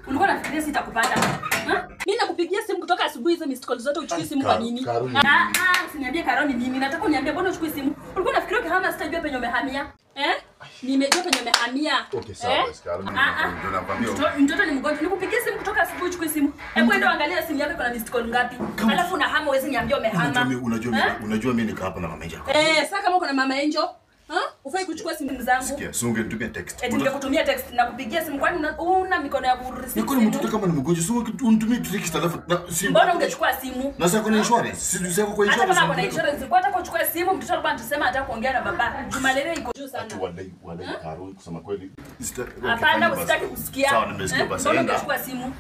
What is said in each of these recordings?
Ulikuwa unafikiria sitakupata? Mimi nakupigia simu kutoka asubuhi hizo missed calls zote uchukue simu kwa nini? Usiniambie Karoni nini? Nataka uniambie mbona uchukue simu? Ulikuwa unafikiria kama sitajua penye umehamia? Nimejua penye umehamia. Okay, sawa basi Karoni. Mtoto ni mgonjwa. Nikupigia simu kutoka asubuhi uchukue simu. Hebu enda angalia simu yako kuna missed call ngapi. Alafu unahama uweze niambia umehama. Unajua mimi niko hapa na mama Angel. Sasa kama uko na mama Angel, ufai kuchukua simu zangu. Sikia, sunge nitumie text. Ningekutumia text na kupigia simu kwani una mikono ya kureceive. Niko ni mtoto kama ni mgonjwa, sunge unitumie text alafu simu. Mbona ungechukua simu? Na sasa kuna insurance. Si sasa kwa insurance. Hata kama kuna insurance, kwa hata kuchukua simu mtoto alikuwa anasema anataka kuongea na baba. Jumalele iko juu sana. Wadai Karoni kusema kweli. Hapana, usitaki kusikia. Sawa, nimesikia basi. Mbona ungechukua simu?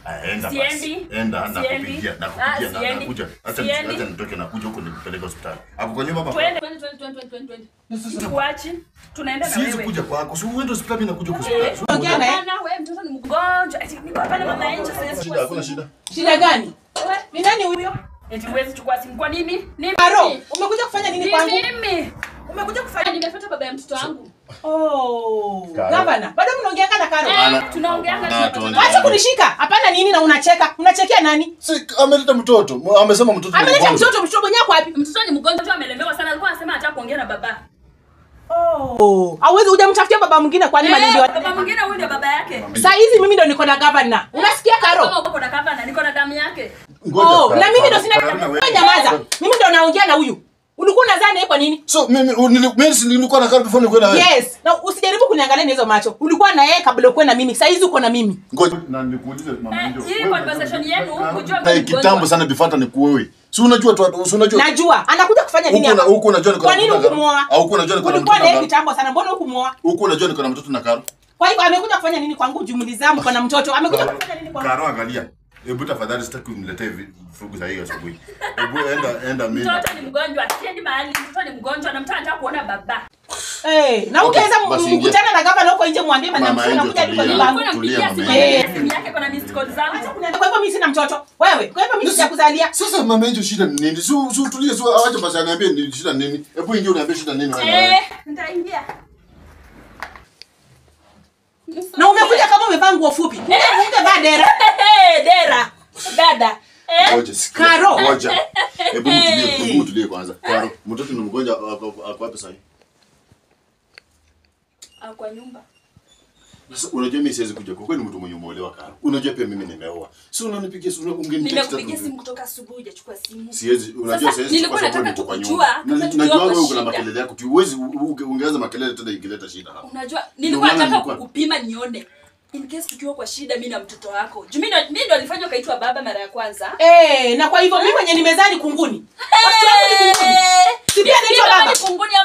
Siendi. Enda nakupigia na nakuja. Acha nitoke na kuja huko nikupeleke hospitali. Hapo kwa nyumba baba. Twende. Tuache. Tunaenda na wewe. Siwezi kuja kwako. Si uende hospitali mimi nakuja hospitali. Ongea na wewe, mtoto ni mgonjwa. Eti niko hapa na mama Angel sasa. Shida, hakuna shida. Shida gani? Ni nani huyo? Eti huwezi chukua simu kwa nini? Nini? Karo, umekuja kufanya nini kwangu? Mimi. Umekuja kufanya nini? Nimefuata baba ya mtoto wangu. Gavana, bado mnaongea na Karo? Tunaongea na Acha kunishika. Hapana nini na unacheka? Unachekea nani? Si ameleta mtoto. Amesema mtoto. Ameleta mtoto mwenyewe wapi? Mtoto ni mgonjwa, amelemewa sana. Alikuwa anasema anataka kuongea na baba. Hauwezi hujamtafutia baba mwingine kwani maneno? Baba mwingine huyu ndio baba yake. Sasa hizi mimi ndo niko na governor. Unasikia Karo? Kama uko na governor, niko na damu yake. Na mimi ndo sina nyamaza. Mimi ndo naongea na huyu. Ulikuwa unadhani yeye kwa nini? So mimi nilikuwa na Karo before nilikuwa na wewe. Yes. Na usijaribu kuniangalia na hizo macho. Ulikuwa na yeye kabla uko na mimi. Sasa hizi uko na mimi. Ngoja na nikuulize mama Angel. Hii conversation yenu kujua mimi kitambo sana before nikuoe. Si unajua tu, si unajua. Najua. Anakuja kufanya nini hapa? Huko unajua niko na Kwa nini ukumuoa? Au huko unajua niko na mtoto. Ulikuwa na yeye kitambo sana. Mbona ukumuoa? Huko unajua niko na mtoto na Karo. Kwa hivyo amekuja kufanya nini kwangu jumlizamu kwa na mtoto? Amekuja kufanya nini kwangu? Karo angalia. Hebu tafadhali sitaki uniletee fugu za hiyo asubuhi. Hebu enda mimi. Mtoto ni mgonjwa, siendi mahali. Mtoto ni mgonjwa na mtoto anataka kuona baba. Na ungeweza mkutana na gavana huko nje mwambie madam anakuja hadi kwa nyumba. Tulia simu yake kuna missed call zangu. Kwa hivyo mimi sina mtoto. Wewe, kwa hivyo mimi sijakuzalia. Sasa mama Angel shida ni nini? Si tulie, acha basi aniambie ni shida nini. Hebu ingia uniambie shida nini wewe. Nitaingia. Na umekuja kama umevaa nguo fupi. Ungevaa dera. Dera. Dada. Ngoja sikia. Karo. Ngoja. Hebu tulie kwanza. Karo, mtoto ni mgonjwa ako wapi sasa? Kwa nyumba. Sasa unajua mimi siwezi kuja kwa kweli mtu mwenye umeolewa Karo. Unajua pia mimi nimeoa. Si unanipigia simu ungenitext. Nimekupigia simu kutoka asubuhi hujachukua simu. Siwezi, unajua siwezi nilikuwa nataka kujua najua wewe uko na makelele yako. Huwezi ungeza makelele tena ingileta shida hapa. Unajua nilikuwa nataka kukupima nione. In case tukiwa kwa shida mimi na mtoto wako. Mimi ndo alifanya kaitwa baba mara ya kwanza. Na kwa hivyo mimi mwenye nimezaa ni kunguni. Watoto wangu ni kunguni. Sipia naitwa baba.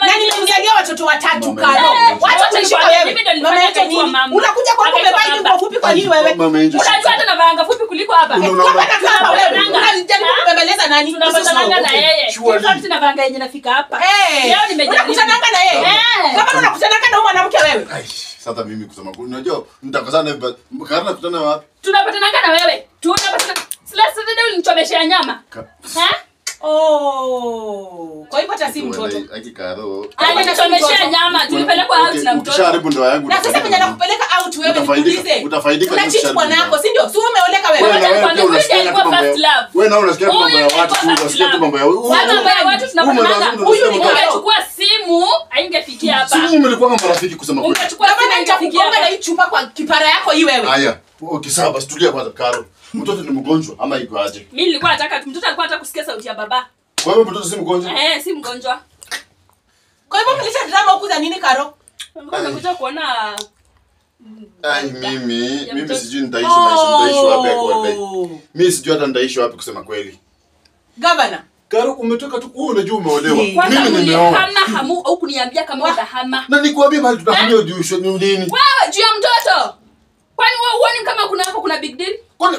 Na nimemzalia watoto watatu Karo. Wacha kuishi kwa wewe. Mama yake nini? Unakuja kwa kumbe bai nguo fupi kwa nini wewe? Unajua hata na vanga fupi kuliko hapa. Hapa wewe. Unajaribu kubembeleza nani? Tunakutana na yeye. Sasa na vanga yenye nafika hapa. Leo nimejaribu. Unakutana na yeye. Kama unakutana na mwanamke wewe. Sasa mimi kusema kweli unajua nitakazana Karo kutana wapi? Tunapatana na wewe. Tunapatana. Sasa ndio ulinichomeshea nyama. Kwa hivyo hata si mtoto. Aki Karo. Alinichomeshea nyama. Tulipelekwa out na mtoto. Ukisharibu ndoa yangu. Na sasa mwenye nakupeleka out wewe nikuulize. Utafaidika na chichi bwanako, si ndio? Si umeoleka wewe. Wewe na unasikia mambo ya watu, unasikia mambo ya watu tunapatana. Huyu ningechukua simu, haingefikia hapa. Simu mlikuwa marafiki kusema kweli. Ungechukua simu haingefikia na hii chupa kwa kipara yako hii wewe. Haya. Okay, sawa basi tulia kwanza Karo. Mtoto ni mgonjwa ama iko aje? Mimi nilikuwa nataka mtoto alikuwa anataka kusikia sauti ya baba. Kwa hivyo mtoto si mgonjwa? Si mgonjwa. Kwa hivyo mlisha drama huku za nini Karo? Nimekuja kuona mimi sijui nitaishi wapi kwa dai. Mimi sijui hata nitaishi wapi kusema kweli. Gavana, Karo umetoka tu unajua umeolewa. Mimi nimeoa. Hana hamu au kuniambia kama utahama. Na nikwambia mahali tutafanyia ujusho ni nini? Wewe juu ya mtoto. Kwani wewe uone kama kuna big deal? Kwani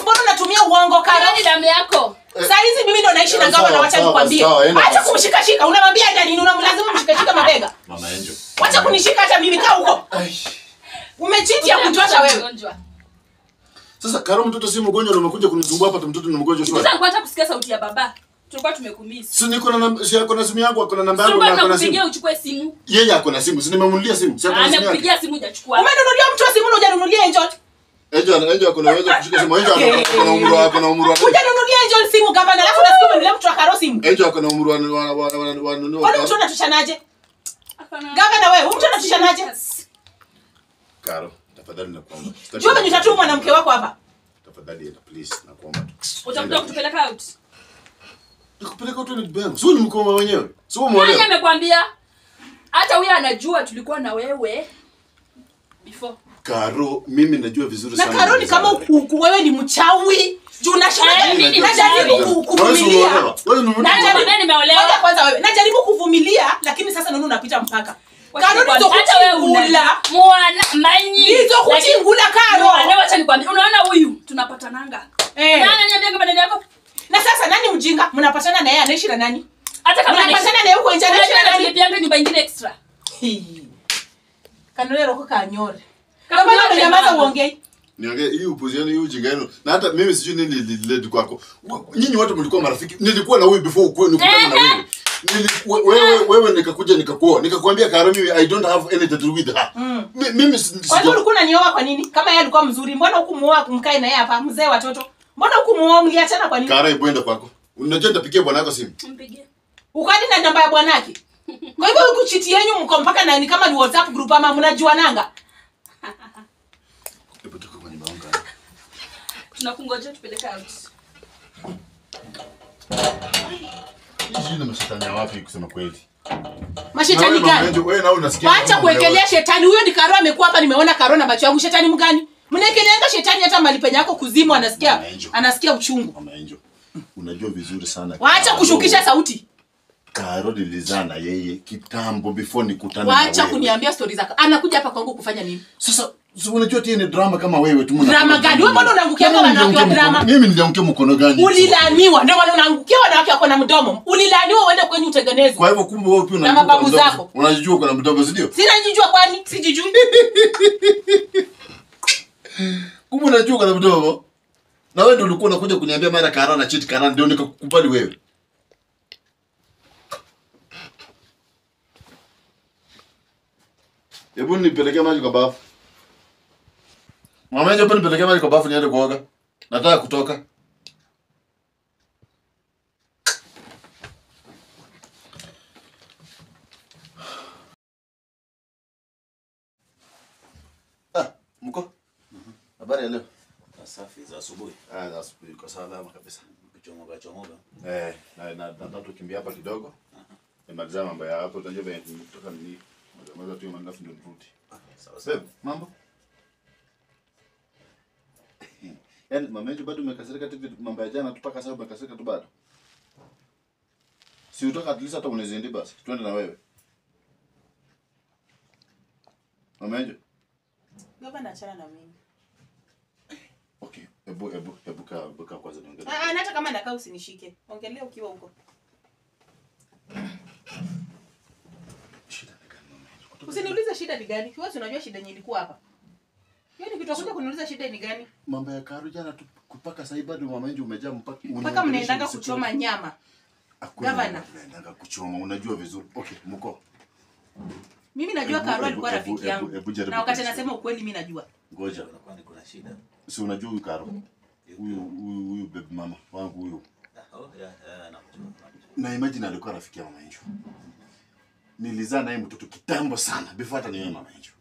mbona unatumia uongo Karo? Ni damu yako. Sasa hizi mimi ndo naishi na Gavana, wacha nikwambie. Acha kumshika unamwambia hata nini? Unamlazimu mshika mabega. Mama Angel. Wacha kunishika hata mimi kaa huko. Umechiti ya kutosha wewe. Sasa Karo mtoto si mgonjwa na umekuja kunisumbua hapa mtoto ni mgonjwa shwari. Sasa alikuwa anataka kusikia sauti ya baba. Tulikuwa tumekumiss. Si niko na simu yangu, akona namba yangu na akona simu. Uchukue simu. Yeye akona simu. Si nimemunulia simu. Si akona simu. Amekupigia simu hujachukua. Umenunulia mtu wa simu na hujanunulia Angel. Angel akona uwezo kushika simu. Angel akona umri wa hujanunulia Angel simu gavana, alafu nasikia umenunulia mtu wa Karo simu. Angel akona umri wa kwani mtu anatushanaje? Gavana wewe, mtu anatushanaje? Karo, tafadhali nakuomba. Jua mimi nitatumwa mwanamke wako hapa. Tafadhali enda please, nakuomba tu. Utakuja kutupeleka out. Nikupeleka out ni bang. Sio ni mkoma wenyewe. Sio mwana. Nani amekwambia? Hata huyu anajua tulikuwa na wewe before. Karo, mimi najua vizuri sana. Na Karo ni kama wewe ni mchawi. Juu unashinda mimi najaribu kuvumilia. Najaribu nimeolewa. Ngoja kwanza wewe. Najaribu kuvumilia lakini sasa nunu unapita mpaka. Karo ni hata wewe unala mwana manyi. Hizo kuchingula Karo. Leo acha nikwambie. Unaona huyu tunapatananga. Nani niambia kama dada yako? Na sasa nani mjinga? Mnapatana na yeye anaishi na nani? Hata kama mnapatana na yeye huko nje anaishi na nani? Nilipianga nyumba nyingine extra. Kanolero kwa kanyore. Kama bado nyamaza uongee. Niongee hii upoziano hii ujinga yenu. Na hata mimi sijui nini lililed kwako. Nyinyi watu mlikuwa marafiki. Nilikuwa na wewe before ukue nikutana na wewe. Wewe nikakuja nikakuoa. Nikakwambia Karo mimi I don't have anything to do with her. Mimi kwa nini ulikuwa unanioa kwa nini? Kama yeye alikuwa mzuri, mbona hukumuoa kumkae na yeye hapa mzee watoto? Mbona hukumuoa mliachana kwa nini? Karo ibwenda kwako. Unajua nitapikia bwana wako simu. Mpigie. Ukadi na namba ya bwanake. Kwa hivyo huku chiti yenu mko mpaka na ni kama ni WhatsApp group ama mnajuananga. Hebu toka kwa nyumba yangu. Tunakungoja tupeleke out. Hizi ni mashetani wapi kusema kweli? Mashetani gani? Wewe nao unasikia. Acha kuekelea shetani. Huyo ni Karo amekuwa hapa nimeona Karo na macho yangu. Shetani mgani? Mnaekeleanga shetani hata mali penye yako kuzimu anasikia uchungu. Mama Angel. Unajua vizuri sana. Waacha kushukisha sauti. Karo nilizana yeye kitambo before nikutane na wewe. Waacha kuniambia stories zako. Anakuja hapa kwangu kufanya nini? Sasa unajua tena drama kama wewe tu mna. Drama gani? Wewe mbona unaangukia kwa wanawake wa drama? Mimi niliangukia mkono gani? Ulilaniwa. Ndio maana unaangukia wanawake wako na mdomo. Ulilaniwa uende kwenye utengenezwe. Kwa hivyo kumbe wewe pia una mababu zako. Unajijua uko na mdomo, si ndio? Sinajijua kwani? Sijijui. Kumbe unajua uko na mdomo. Na wewe ndio ulikuwa unakuja kuniambia mara Karo na cheat Karo ndio nikakukubali wewe. Hebu nipelekea maji kwa bafu. Mama, hebu nipelekea maji kwa bafu niende kuoga. Nataka kutoka. Mko? Habari ya leo? Safi za asubuhi. Za asubuhi kwa salama kabisa. Kuchomoga. Na tukimbia hapa kidogo. Nimaliza mambo ya hapo, tunajua vile kutoka nini. Mwanzo tu manda ndio nirudi. Sawa sawa. Mambo? Yaani mama yetu bado umekasirika tu mambo ya jana tupaka sasa umekasirika tu bado. Si utoka at least hata unezendi basi. Twende na wewe. Mama yetu. Gavana achana na mimi. Okay, hebu kaa kwanza niongee. Hata kama nakaa usinishike. Ongelea ukiwa huko. Shida ni gani mama yetu? Usiniulize shida ni gani? Wewe unajua shida yenyewe ilikuwa hapa. Yaani ukitakuja kuniuliza shida ni gani? Mambo ya Karo jana tu kupaka sasa bado mama yetu umejaa mpaka mnaendanga kuchoma nyama. Gavana. Mnaendanga kuchoma, unajua vizuri. Okay, mko. Mimi najua Karo alikuwa rafiki yangu. Na wakati anasema ukweli mimi najua. Ngoja, kwani kuna shida. Si unajua huyu Karo. Huyu baby mama wangu huyu. Na imagine alikuwa rafiki ya mama yetu. Nilizaa naye mtoto kitambo sana before hata niwe mama yetu.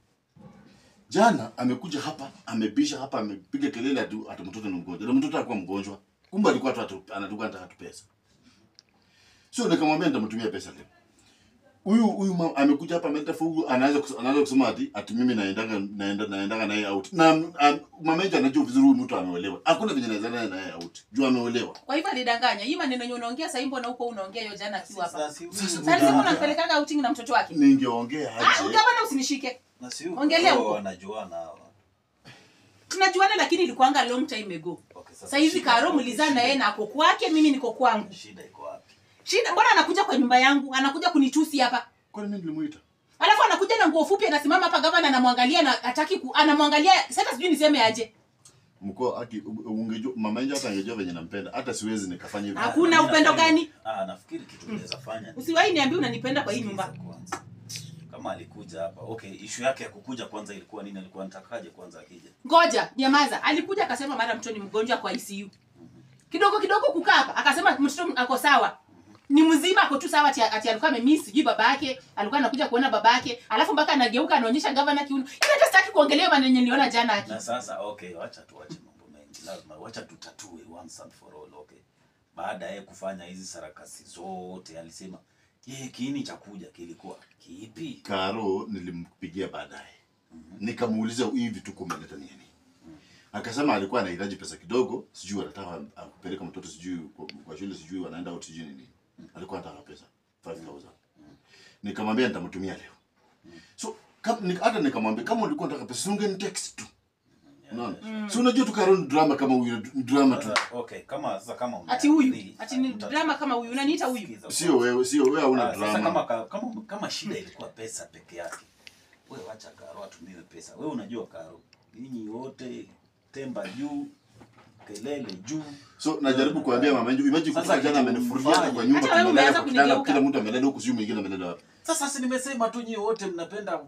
Jana amekuja hapa, amebisha hapa, amepiga kelele ati mtoto ni mgonjwa. Na mtoto alikuwa mgonjwa. Kumbe alikuwa tu anatuka anataka tu pesa. Sio nikamwambia nitamtumia pesa leo. Huyu mama amekuja hapa ameleta fugu anaanza kusema ati mimi naendanga naye out. Na mama yetu anajua vizuri huyu mtu ameolewa. Hakuna venye naweza naye out. Juu ameolewa. Kwa hivyo alidanganya. Hii maneno yenyewe unaongea sasa hivi mbona huko unaongea hiyo jana akiwa hapa. Sasa unampelekaga outing na mtoto wake. Ningeongea aje. Gavana usinishike. Na si huko. Ongelea huko. Wanajuana hawa. Tunajuana lakini ilikuanga long time ago. Okay, sasa hizi Karo mlizana na yeye na ako kwake, mimi niko kwangu. Shida iko wapi? Shida mbona anakuja kwa nyumba yangu? Anakuja kunitusi hapa. Kwa nini nilimuita? Alafu anakuja na nguo fupi anasimama hapa gavana anamwangalia na hataki anamwangalia sasa sijui niseme aje. Mko ungejua mama yangu hata angejua venye nampenda. Hata siwezi nikafanya hivyo. Hakuna upendo gani? Nafikiri kitu unaweza fanya. Usiwahi niambie unanipenda kwa hii nyumba. Kama alikuja hapa. Okay, issue yake ya kukuja kwanza ilikuwa nini? Alikuwa anatakaje kwanza akija? Ngoja, nyamaza. Alikuja akasema mara mtoto ni mgonjwa kwa ICU. Kidogo kukaa hapa akasema mtoto ako sawa. Ni mzima ako tu sawa ati alikuwa amemiss sijui baba yake, alikuwa anakuja kuona baba yake, alafu mpaka anageuka anaonyesha governor kiuno. Hata sitaki kuongelea maneno niliona jana haki. Na sasa okay, wacha tuache mambo mengi. Lazima wacha tutatue once and for all, okay. Baada ya kufanya hizi sarakasi zote alisema yeye kiini cha kuja kilikuwa kipi? Karo nilimpigia baadaye. Nikamuuliza hivi tu kumeleta nini? Akasema alikuwa anahitaji pesa kidogo, sijui anataka kupeleka mtoto sijui kwa shule sijui wanaenda au sijui nini. Alikuwa anataka pesa 5,000. Nikamwambia nitamtumia leo. So hata nikamwambia kama ulikuwa unataka pesa ungeni text tu. Unaona? So unajua tu Karo drama kama huyu drama tu. Okay, kama sasa kama ati ni drama kama huyu unaniita huyu. Sio wewe hauna drama. Sasa kama shida ilikuwa pesa peke yake. Wewe acha Karo atumiwe pesa. Wewe unajua Karo, ninyi wote temba juu, kelele juu. So najaribu kuambia mama yangu imagine kutoka jana amenifurudia kwa nyumba tumelala kila mtu amelala huko sijui mwingine amelala wapi. Sasa si nimesema tu nyinyi wote mnapenda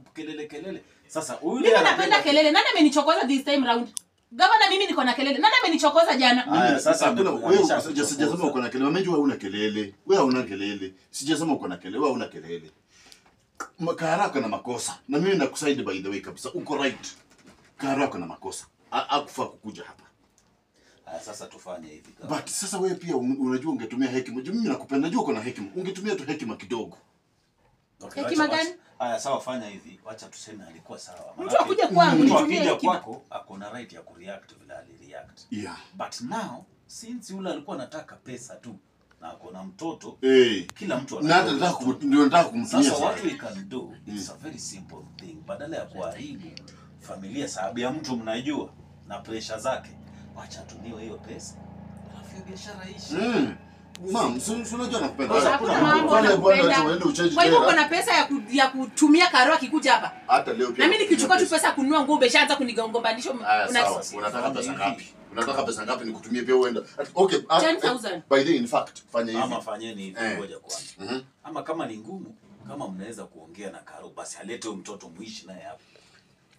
kelele. Sasa huyu mimi napenda kelele. Nani amenichokoza this time round? Gavana mimi niko na kelele. Nani amenichokoza jana? Sasa hakuna wewe sijasema uko na kelele. Mama yangu hauna kelele. Wewe hauna kelele. Sijasema uko na kelele. Wewe hauna kelele. Karaka na makosa. Na mimi nakusaidi by the way kabisa. Uko right. Karaka na makosa. Hakufaa kukuja hapa. Sasa tufanye hivi kama. But sasa wewe pia unajua ungetumia hekima. Mimi nakupenda, najua uko na hekima. Ungetumia tu hekima kidogo. Okay, hekima gani? Sawa fanya hivi. Wacha tuseme alikuwa sawa. Mtu akuja kwangu nitumie hekima. Kwako akona right ya kureact vile alireact. Yeah. But now since yule alikuwa anataka pesa tu na akona mtoto, kila mtu ndio nataka kumtumia. Sasa what we can do is a very simple thing. Badala ya kuharibu familia sababu ya mtu mnajua na pressure zake, wacha tumiwe hiyo pesa. Alafu biashara ishi. Mama, unajua nakupenda. Kwa hivyo kuna pesa ya kutumia Karo akikuja hapa. Hata leo pia. Na mimi nikichukua tu pesa kununua nguo umeshaanza kunigombanisha. Unataka pesa ngapi? Unataka pesa ngapi nikutumie pia uende? Okay, 10,000. By the in fact, fanya hivi. Ama fanyeni hivi ngoja kwanza. Ama kama ni ngumu, kama mnaweza kuongea na Karo basi alete huyo mtoto muishi naye hapa.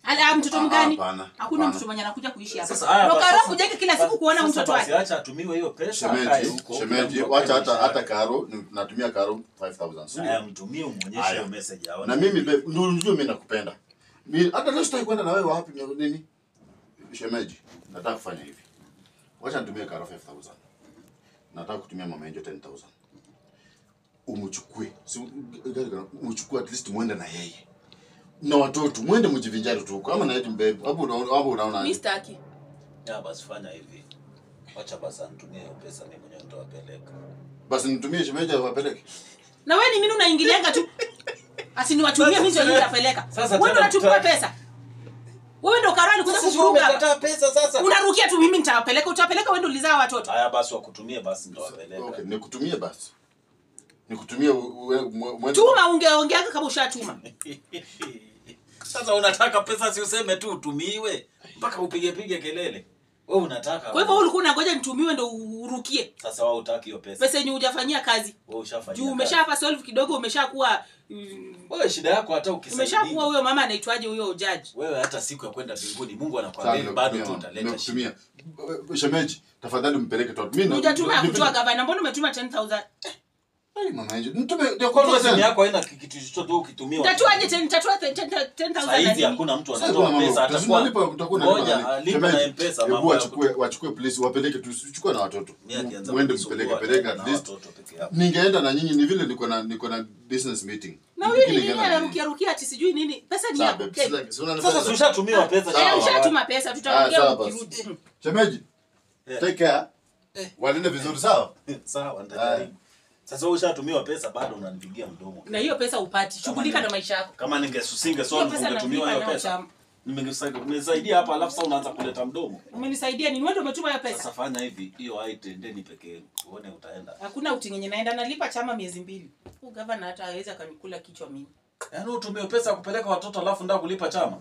Ala mtoto mgani? Hakuna mtoto mwenye anakuja kuishi hapa. Sasa Karo kujeka kila siku kuona mtoto wake. Acha atumiwe hiyo pesa akae huko. Shemeji, wacha hata Karo natumia Karo 5,000. Haya mtumie umuonyeshe hiyo message aone. Na mimi ndio unajua mimi nakupenda. Mimi hata leo sitaki kwenda na wewe wapi nini? Shemeji, nataka kufanya hivi. Wacha nitumie Karo 5,000. Nataka kutumia mama yangu 10,000. Umchukue. Umchukue at least muende na yeye. Na watoto muende mjivinjari tu kama na yeye mbebe. Hapo unaona. Mimi sitaki. Ya basi fanya hivi. Wacha basi nitumie hiyo pesa mimi mwenyewe nitawapeleka. Basi nitumie shemeji awapeleke. Na wewe ni mimi unaingilianga tu. Asi niwatumie mimi ndio nitapeleka. Wewe unachukua pesa. Wewe ndio Karo alikuja kuvuruga. Unataka pesa sasa. Unarukia tu mimi nitawapeleka. Utapeleka wewe ndio ulizaa watoto. Haya basi wakutumie basi nitawapeleka. Okay, nikutumie basi. Nikutumie tuma ungeongea kama ushatuma. Sasa unataka pesa si useme tu utumiwe mpaka upige kelele. Wewe unataka. Kwa hivyo ulikuwa unangoja nitumiwe ndio urukie. Sasa wewe hutaki hiyo pesa. Pesa yenyewe hujafanyia kazi. Wewe ushafanyia. Juu umeshapa solve kidogo umeshakuwa wewe shida yako hata ukisaidia. Umeshakuwa huyo mama anaitwaje huyo judge. Wewe hata siku ya kwenda mbinguni Mungu anakuambia bado tu utaleta shida. Shemeji, tafadhali mpeleke tu. Mimi hujatuma kutoa gavana, mbona umetuma 10,000? Mama yangu, nitume ndio kwa simu yako haina kitu chochote ukitumia. Tatuaje 10,000 hivi hakuna mtu anatoa pesa atakuwa. Ngoja lipa na M-Pesa mama. Wachukue please wapeleke tu chukua na watoto. Muende mpeleke at least. Ningeenda na nyinyi ni vile niko na business meeting. Na wewe nini anarukia ati sijui nini? Pesa ni yako. Sasa ushatumiwa pesa. Ushatuma pesa tutaongea ukirudi. Shemeji. Take care. Walinde vizuri sawa? Sawa ndani. Sasa wewe ushatumiwa pesa bado unanipigia mdomo. Na hiyo pesa upati. Shughulika na maisha yako. Kama ningesusinge swali ungetumiwa hiyo pesa. Nimesaidia hapa alafu sasa unaanza kuleta mdomo. Umenisaidia nini? Wewe ndio umetuma hiyo pesa. Sasa fanya hivi, hiyo haitendeni pekee. Uone utaenda. Hakuna utingenye naenda nalipa chama miezi 2. Huyu gavana hata hawezi akanikula kichwa mimi. Yaani utumie pesa kupeleka watoto alafu ndio kulipa chama.